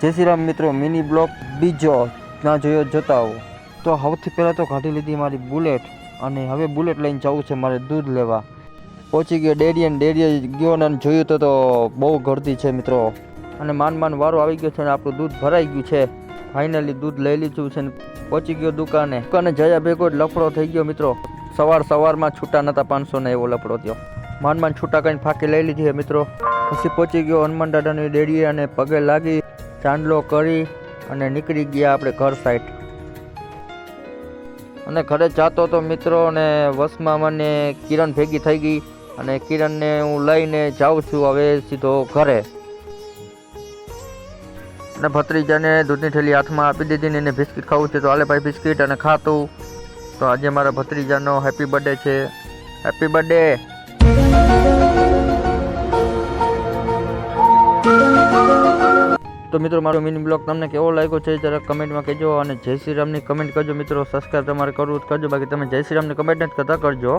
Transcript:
જય શ્રી રામ મિત્રો, mini block બીજો ના જોયો જતા આવો. તો સૌથી પહેલાં તો કાઢી લીધી મારી બુલેટ, અને હવે બુલેટ લઈને જવું છે મારે દૂધ લેવા. પહોંચી ગયો ડેરીએ ગયો અને જોયું તો બહુ ગળદી છે મિત્રો, અને માન વારો આવી ગયો છે અને આપણું દૂધ ભરાઈ ગયું છે. ફાઇનલી દૂધ લઈ લીધું છે ને પહોંચી ગયો દુકાને જયા ભેગો લફડો થઈ ગયો મિત્રો. સવારમાં છૂટા નહોતા 500 ને એવો લફડો થયો. માન છૂટા કરીને ફાંકી લઈ લીધી છે મિત્રો. પછી પહોંચી ગયો હનુમાન દાદાની ડેરીએ અને પગે લાગી ચાંદલો કરી અને નીકળી ગયા આપણે ઘર સાઈડ. અને ઘરે જાતો તો મિત્રો, અને વસમાં મને કિરણ ભેગી થઈ ગઈ અને કિરણને હું લઈને જાઉં છું હવે સીધો ઘરે. અને ભત્રીજાને દૂધની થેલી હાથમાં આપી દીધી ને એને બિસ્કિટ ખાવું છે, તો હાલે ભાઈ બિસ્કિટ અને ખાતું. તો આજે મારા ભત્રીજાનો હેપી બર્થડે છે. Happy birthday. તો મિત્રો મારો મિની બ્લોગ તમને કેવો લાગ્યો છે જરા કમેન્ટમાં કહેજો, અને જય શ્રી રામની કમેન્ટ કરજો મિત્રો. સબસ્ક્રાઈબ તમારે કરવું જ કરજો, બાકી તમે જય શ્રી રામની કમેન્ટ નથી કરતા કરજો.